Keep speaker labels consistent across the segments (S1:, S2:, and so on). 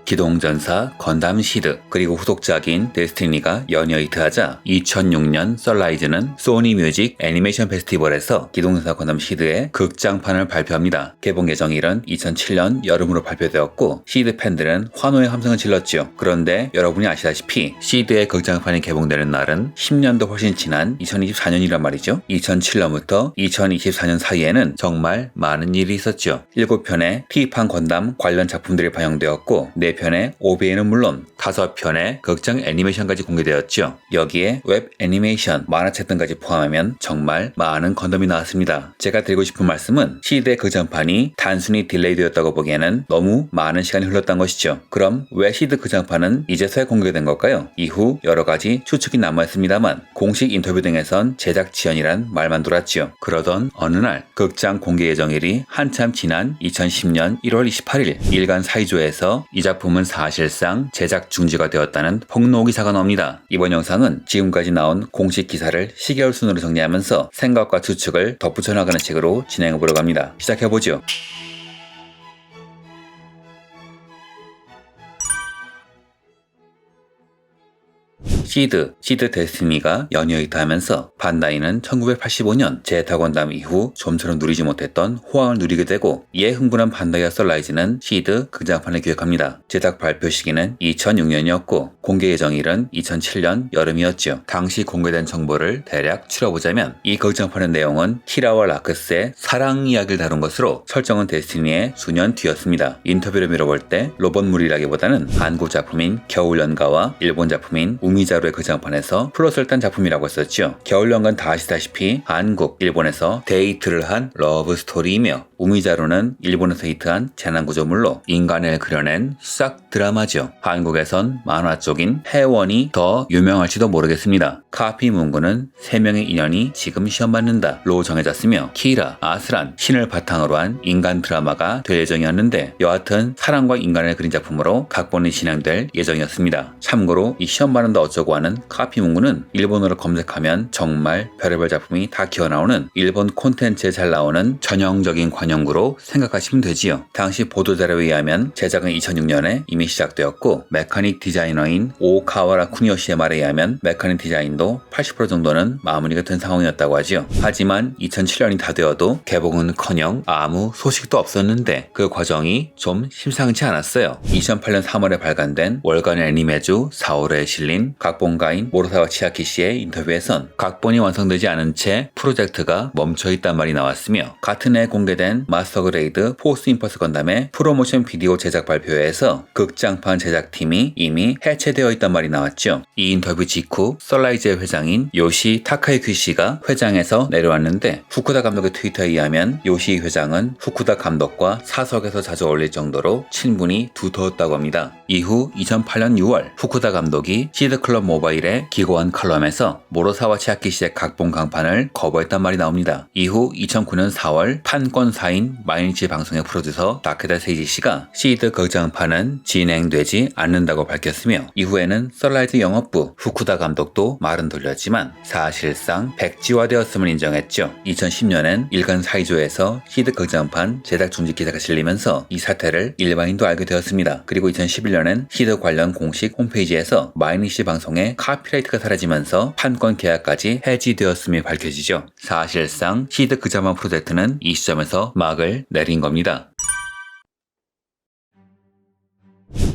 S1: 기동전사 건담 시드 그리고 후속작인 데스티니가 연이어 히트하자 2006년 썬라이즈는 소니 뮤직 애니메이션 페스티벌에서 기동전사 건담 시드의 극장판을 발표합니다. 개봉 예정일은 2007년 여름으로 발표되었고 시드 팬들은 환호의 함성을 질렀죠. 그런데 여러분이 아시다시피 시드의 극장판이 개봉되는 날은 10년도 훨씬 지난 2024년이란 말이죠. 2007년부터 2024년 사이에는 정말 많은 일이 있었죠. 7편의 T판 건담 관련 작품들이 반영되었고 4편의 OVA는 물론 5편의 극장 애니메이션까지 공개되었죠. 여기에 웹 애니메이션, 만화책 등까지 포함하면 정말 많은 건담이 나왔습니다. 제가 드리고 싶은 말씀은 시드의 극장판이 단순히 딜레이되었다고 보기에는 너무 많은 시간이 흘렀던 것이죠. 그럼 왜 시드 극장판은 이제서야 공개된 걸까요? 이후 여러가지 추측이 남아있습니다만 공식 인터뷰 등에선 제작 지연이란 말만 돌았지요. 그러던 어느 날 극장 공개 예정일이 한참 지난 2010년 1월 28일 일간 사이조에서 이 작품은 사실상 제작 중지가 되었다는 폭로 기사가 나옵니다. 이번 영상은 지금까지 나온 공식 기사를 시계열 순으로 정리하면서 생각과 추측을 덧붙여 나가는 식으로 진행해보려고 합니다. 시작해보죠. 시드 데스티니가 연이어 히트하면서 반다이는 1985년 제타 건담 이후 좀처럼 누리지 못했던 호황을 누리게 되고 이에 흥분한 반다이와 썬라이즈는 시드 극장판을 기획합니다. 제작 발표 시기는 2006년이었고 공개 예정일은 2007년 여름이었죠. 당시 공개된 정보를 대략 추려보자면 이 극장판의 내용은 키라와 라크스의 사랑 이야기를 다룬 것으로 설정은 데스티니의 수년 뒤였습니다. 인터뷰를 미뤄볼 때 로봇물이라기보다는 한국 작품인 겨울연가와 일본 작품인 우미자루의 극장판에서 플롯을 딴 작품이라고 했었죠. 겨울연가는 다 아시다시피 한국, 일본에서 데이트를 한 러브 스토리이며 우미자루는 일본에서 히트한 재난구조물로 인간을 그려낸 싹 드라마죠. 한국에선 만화 쪽인 해원이 더 유명할지도 모르겠습니다. 카피 문구는 3명의 인연이 지금 시험받는다로 정해졌으며 키라, 아스란, 신을 바탕으로 한 인간 드라마가 될 예정이었는데 여하튼 사랑과 인간을 그린 작품으로 각본이 진행될 예정이었습니다. 참고로 이 시험받는다 어쩌고 하는 카피 문구는 일본어로 검색하면 정말 별의별 작품이 다 기어나오는 일본 콘텐츠에 잘 나오는 전형적인 관용구로 생각하시면 되지요. 당시 보도자료에 의하면 제작은 2006년에 이미 시작되었고 메카닉 디자이너인 오카와라 쿠니요시의 말에 의하면 메카닉 디자인도 80% 정도는 마무리가 된 상황이었다고 하지요. 하지만 2007년이 다 되어도 개봉은커녕 아무 소식도 없었는데 그 과정이 좀 심상치 않았어요. 2008년 3월에 발간된 월간 애니메주 4월에 실린 각본가인 모로사와 치아키 씨의 인터뷰에선 각본이 완성되지 않은 채 프로젝트가 멈춰있단 말이 나왔으며 같은 해 공개된 마스터 그레이드 포스 임퍼스 건담의 프로모션 비디오 제작 발표회에서 극장판 제작팀이 이미 해체되어 있단 말이 나왔죠. 이 인터뷰 직후 썬라이즈의 회장인 요시 타카유키 씨가 회장에서 내려왔는데 후쿠다 감독의 트위터에 의하면 요시 회장은 후쿠다 감독과 사석에서 자주 어울릴 정도로 친분이 두터웠다고 합니다. 이후 2008년 6월 후쿠다 감독이 시드클럽 모바일에 기고한 컬럼에서 모로사와 치아키 씨의 각본 강판을 거부했단 말이 나옵니다. 이후 2009년 4월 판권사인 마이니치 방송의 프로듀서 다케다 세이지 씨가 시드 극장판은 진행되지 않는다고 밝혔으며 이후에는 썬라이즈 영업부 후쿠다 감독도 말은 돌렸지만 사실상 백지화되었음을 인정했죠. 2010년엔 일간 사이조에서 시드 극장판 제작 중지 기사가 실리면서 이 사태를 일반인도 알게 되었습니다. 그리고 2011년엔 시드 관련 공식 홈페이지에서 마이니치 방송의 카피라이트가 사라지면서 판권 계약까지 해지되었음이 밝혀지죠. 사실상 시드 극장판 프로젝트는 이 시점에서 막을 내린 겁니다.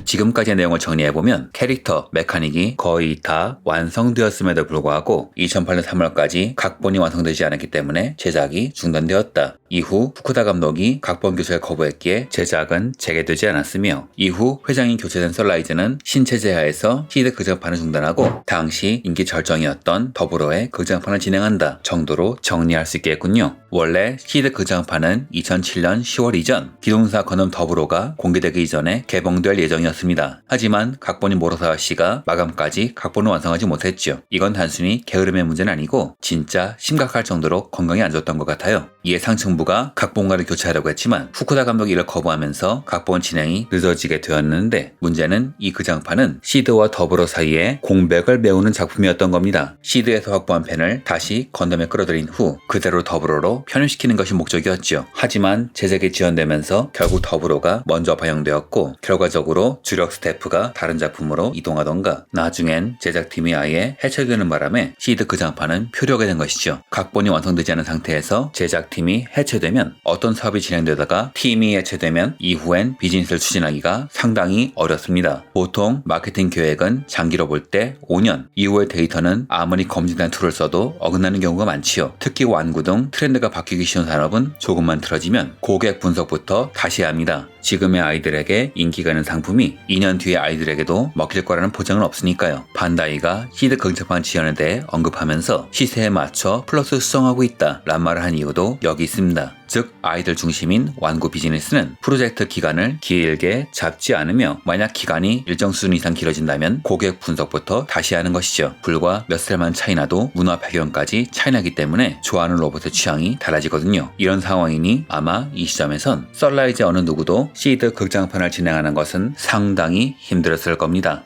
S1: 지금까지의 내용을 정리해보면 캐릭터, 메카닉이 거의 다 완성되었음에도 불구하고 2008년 3월까지 각본이 완성되지 않았기 때문에 제작이 중단되었다. 이후 후쿠다 감독이 각본 교체를 거부했기에 제작은 재개되지 않았으며 이후 회장이 교체된 썬라이즈는 신체제 하에서 시드 극장판을 중단하고 당시 인기 절정이었던 더불어의 극장판을 진행한다 정도로 정리할 수 있겠군요. 원래 시드 극장판은 2007년 10월 이전 기동사 건담 더불어가 공개되기 이전에 개봉될 예정이었습니다. 하지만 각본인 모로사와 씨가 마감까지 각본을 완성하지 못했죠. 이건 단순히 게으름의 문제는 아니고 진짜 심각할 정도로 건강이 안 좋았던 것 같아요. 이에 상층부 본부가 각본가를 교체하려고 했지만 후쿠다 감독이 이를 거부하면서 각본 진행이 늦어지게 되었는데, 문제는 이 극장판은 시드와 더불어 사이에 공백을 메우는 작품이었던 겁니다. 시드에서 확보한 펜을 다시 건담에 끌어들인 후 그대로 더불어로 편입시키는 것이 목적이었죠. 하지만 제작이 지연되면서 결국 더불어가 먼저 방영되었고, 결과적으로 주력 스태프가 다른 작품으로 이동하던가 나중엔 제작팀이 아예 해체되는 바람에 시드 극장판은 표류하게 된 것이죠. 각본이 완성되지 않은 상태에서 제작팀이 해체되면 어떤 사업이 진행되다가 팀이 해체되면 이후엔 비즈니스를 추진하기가 상당히 어렵습니다. 보통 마케팅 계획은 장기로 볼 때 5년, 이후의 데이터는 아무리 검증된 툴을 써도 어긋나는 경우가 많지요. 특히 완구 등 트렌드가 바뀌기 쉬운 산업은 조금만 틀어지면 고객 분석부터 다시 해야 합니다. 지금의 아이들에게 인기가 있는 상품이 2년 뒤의 아이들에게도 먹힐 거라는 보장은 없으니까요. 반다이가 시드 극장판 지연에 대해 언급하면서 시세에 맞춰 플러스 수정하고 있다 란 말을 한 이유도 여기 있습니다. 즉 아이들 중심인 완구 비즈니스는 프로젝트 기간을 길게 잡지 않으며, 만약 기간이 일정 수준 이상 길어진다면 고객 분석부터 다시 하는 것이죠. 불과 몇 살만 차이나도 문화 배경까지 차이나기 때문에 좋아하는 로봇의 취향이 달라지거든요. 이런 상황이니 아마 이 시점에선 썰라이즈 어느 누구도 시드 극장판을 진행하는 것은 상당히 힘들었을 겁니다.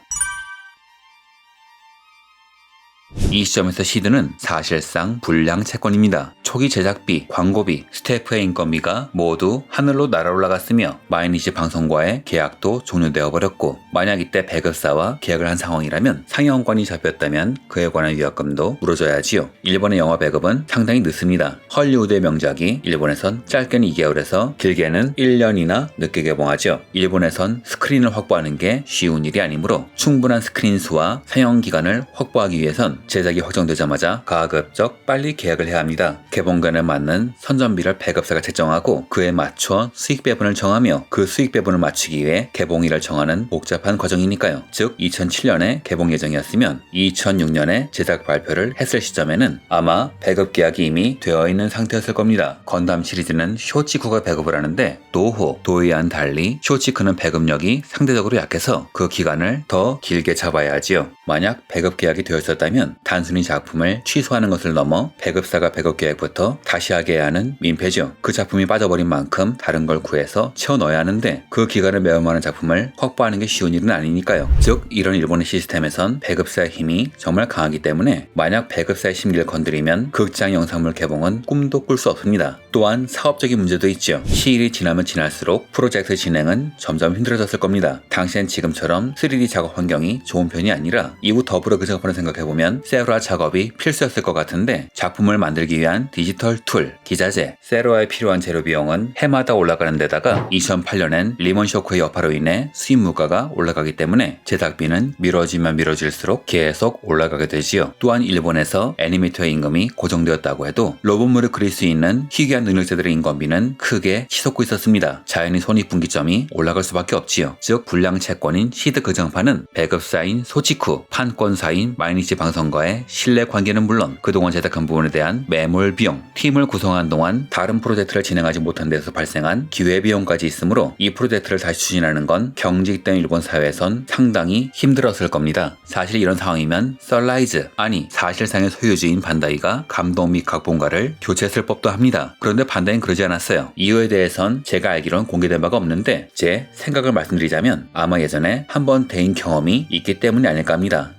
S1: 이 시점에서 시드는 사실상 불량 채권입니다. 초기 제작비, 광고비, 스태프의 인건비가 모두 하늘로 날아올라갔으며 마이니지 방송과의 계약도 종료되어 버렸고, 만약 이때 배급사와 계약을 한 상황이라면 상영권이 잡혔다면 그에 관한 위약금도 물어줘야지요. 일본의 영화 배급은 상당히 늦습니다. 헐리우드의 명작이 일본에선 짧게는 2개월에서 길게는 1년이나 늦게 개봉하죠. 일본에선 스크린을 확보하는 게 쉬운 일이 아니므로 충분한 스크린 수와 상영 기간을 확보하기 위해선 제작이 확정되자마자 가급적 빨리 계약을 해야 합니다. 개봉관에 맞는 선전비를 배급사가 책정하고 그에 맞춰 수익 배분을 정하며 그 수익 배분을 맞추기 위해 개봉일을 정하는 복잡한 과정이니까요. 즉 2007년에 개봉 예정이었으면 2006년에 제작 발표를 했을 시점에는 아마 배급 계약이 이미 되어 있는 상태였을 겁니다. 건담 시리즈는 쇼치쿠가 배급을 하는데 도호, 도이와는 달리 쇼치쿠는 배급력이 상대적으로 약해서 그 기간을 더 길게 잡아야 하지요. 만약 배급 계약이 되어 있었다면 단순히 작품을 취소하는 것을 넘어 배급사가 배급 계획부터 다시 하게 해야 하는 민폐죠. 그 작품이 빠져버린 만큼 다른 걸 구해서 채워 넣어야 하는데 그 기간을 메울 만한 작품을 확보하는 게 쉬운 일은 아니니까요. 즉 이런 일본의 시스템에선 배급사의 힘이 정말 강하기 때문에 만약 배급사의 심기를 건드리면 극장 영상물 개봉은 꿈도 꿀 수 없습니다. 또한 사업적인 문제도 있죠. 시일이 지나면 지날수록 프로젝트 진행은 점점 힘들어졌을 겁니다. 당시엔 지금처럼 3D 작업 환경이 좋은 편이 아니라 이후 더불어 그 작품을 생각해보면 세로라 작업이 필수였을 것 같은데, 작품을 만들기 위한 디지털 툴, 기자재, 세로라에 필요한 재료 비용은 해마다 올라가는 데다가 2008년엔 리먼 쇼크의 여파로 인해 수입 물가가 올라가기 때문에 제작비는 미뤄지면 미뤄질수록 계속 올라가게 되지요. 또한 일본에서 애니메이터의 임금이 고정되었다고 해도 로봇물을 그릴 수 있는 희귀한 능력자들의 인건비는 크게 치솟고 있었습니다. 자연히 손익분기점이 올라갈 수밖에 없지요. 즉 불량 채권인 시드 극장판은 배급사인 소치쿠, 판권사인 마이니치 방송과의 신뢰 관계는 물론 그동안 제작한 부분에 대한 매몰 비용, 팀을 구성한 동안 다른 프로젝트를 진행하지 못한 데서 발생한 기회비용까지 있으므로 이 프로젝트를 다시 추진하는 건 경직된 일본 사회에선 상당히 힘들었을 겁니다. 사실 이런 상황이면 썰라이즈, 아니 사실상의 소유주인 반다이가 감독 및 각본가를 교체했을 법도 합니다. 그런데 반다이는 그러지 않았어요. 이유에 대해선 제가 알기론 공개된 바가 없는데 제 생각을 말씀드리자면 아마 예전에 한번 대인 경험이 있기 때문이 아닐까 합니다.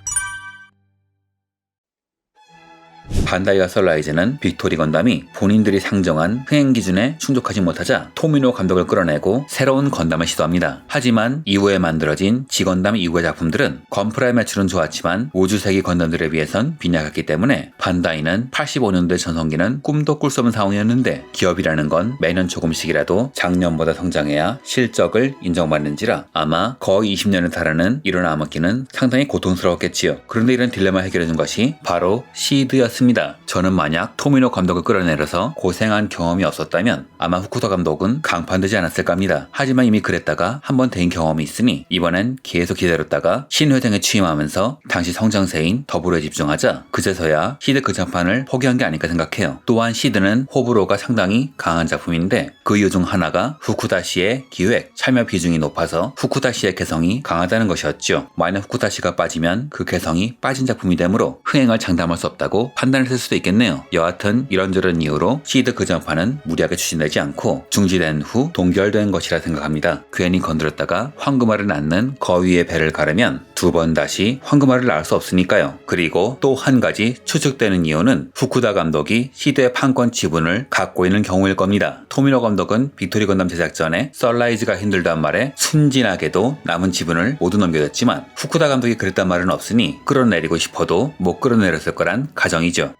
S1: 반다이와 썰라이즈는 빅토리 건담이 본인들이 상정한 흥행 기준에 충족하지 못하자 토미노 감독을 끌어내고 새로운 건담을 시도합니다. 하지만 이후에 만들어진 지건담 이후의 작품들은 건프라의 매출은 좋았지만 우주세기 건담들에 비해선 빈약했기 때문에 반다이는 85년도의 전성기는 꿈도 꿀 수 없는 상황이었는데, 기업이라는 건 매년 조금씩이라도 작년보다 성장해야 실적을 인정받는지라 아마 거의 20년을 달하는 이런 암흑기는 상당히 고통스러웠겠지요. 그런데 이런 딜레마를 해결해준 것이 바로 시드였습니다. 저는 만약 토미노 감독을 끌어내려서 고생한 경험이 없었다면 아마 후쿠다 감독은 강판되지 않았을까 합니다. 하지만 이미 그랬다가 한번 대인 경험이 있으니 이번엔 계속 기다렸다가 신회장에 취임하면서 당시 성장세인 더불어에 집중하자 그제서야 시드 극장판을 포기한 게 아닐까 생각해요. 또한 시드는 호불호가 상당히 강한 작품인데 그 이유 중 하나가 후쿠다 씨의 기획, 참여 비중이 높아서 후쿠다 씨의 개성이 강하다는 것이었죠. 만약 후쿠다 씨가 빠지면 그 개성이 빠진 작품이 되므로 흥행을 장담할 수 없다고 판단합니다. 판단했을 수도 있겠네요. 여하튼 이런저런 이유로 시드 극장판은 무리하게 추진되지 않고 중지된 후 동결된 것이라 생각합니다. 괜히 건드렸다가 황금알을 낳는 거위의 배를 가르면 두 번 다시 황금알을 낳을 수 없으니까요. 그리고 또 한 가지 추측되는 이유는 후쿠다 감독이 시드의 판권 지분을 갖고 있는 경우일 겁니다. 토미노 감독은 빅토리 건담 제작 전에 썰라이즈가 힘들다는 말에 순진하게도 남은 지분을 모두 넘겨줬지만 후쿠다 감독이 그랬단 말은 없으니 끌어내리고 싶어도 못 끌어내렸을 거란 가정이죠.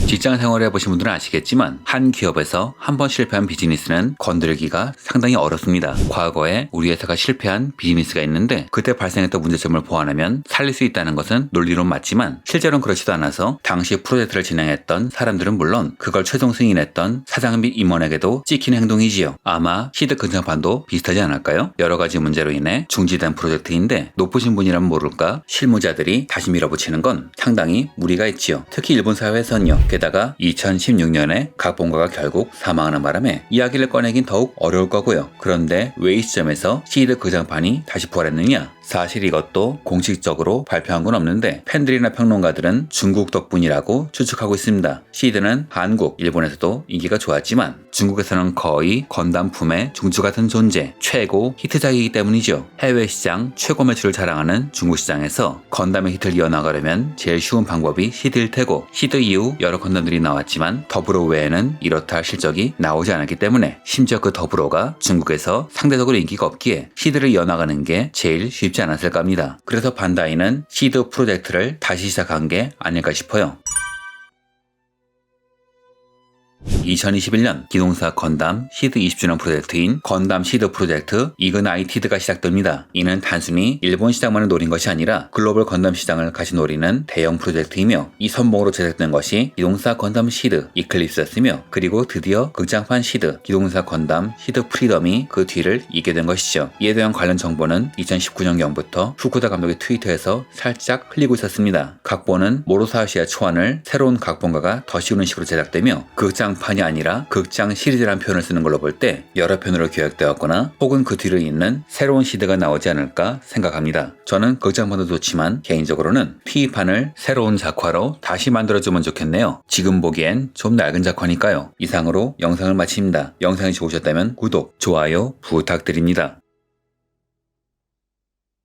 S1: 직장 생활을 해보신 분들은 아시겠지만 한 기업에서 한 번 실패한 비즈니스는 건드리기가 상당히 어렵습니다. 과거에 우리 회사가 실패한 비즈니스가 있는데 그때 발생했던 문제점을 보완하면 살릴 수 있다는 것은 논리론 맞지만 실제로는 그렇지도 않아서 당시 프로젝트를 진행했던 사람들은 물론 그걸 최종 승인했던 사장 및 임원에게도 찍히는 행동이지요. 아마 시드 극장판도 비슷하지 않을까요? 여러 가지 문제로 인해 중지된 프로젝트인데 높으신 분이라면 모를까 실무자들이 다시 밀어붙이는 건 상당히 무리가 있지요. 특히 일본 사회에선요. 게다가 2016년에 각본가가 결국 사망하는 바람에 이야기를 꺼내긴 더욱 어려울 거고요. 그런데 왜 이 시점에서 시드 극장판이 다시 부활했느냐? 사실 이것도 공식적으로 발표한 건 없는데 팬들이나 평론가들은 중국 덕분이라고 추측하고 있습니다. 시드는 한국, 일본에서도 인기가 좋았지만 중국에서는 거의 건담품의 중추 같은 존재, 최고 히트작이기 때문이죠. 해외 시장 최고 매출을 자랑하는 중국 시장에서 건담의 히트를 이어나가려면 제일 쉬운 방법이 시드일 테고 시드 이후 여러 건담들이 나왔지만 더불어 외에는 이렇다 할 실적이 나오지 않았기 때문에 심지어 그 더불어가 중국에서 상대적으로 인기가 없기에 시드를 이어나가는 게 제일 쉽지 않았을까 합니다. 그래서 반다이는 시드 프로젝트를 다시 시작한 게 아닐까 싶어요. 2021년 기동사 건담 시드 20주년 프로젝트인 건담 시드 프로젝트 이그나이티드가 시작됩니다. 이는 단순히 일본 시장만을 노린 것이 아니라 글로벌 건담 시장을 같이 노리는 대형 프로젝트이며 이 선봉으로 제작된 것이 기동사 건담 시드 이클립스였으며 그리고 드디어 극장판 시드 기동사 건담 시드 프리덤이 그 뒤를 잇게 된 것이죠. 이에 대한 관련 정보는 2019년경부터 후쿠다 감독의 트위터에서 살짝 흘리고 있었습니다. 각본은 모로사시아 초안을 새로운 각본가가 더 씌우는 식으로 제작되며 극장판이 아니라 극장 시리즈라는 표현을 쓰는 걸로 볼 때 여러 편으로 기획되었거나 혹은 그 뒤를 잇는 새로운 시드가 나오지 않을까 생각합니다. 저는 극장판도 좋지만 개인적으로는 P판을 새로운 작화로 다시 만들어주면 좋겠네요. 지금 보기엔 좀 낡은 작화니까요. 이상으로 영상을 마칩니다. 영상이 좋으셨다면 구독, 좋아요 부탁드립니다.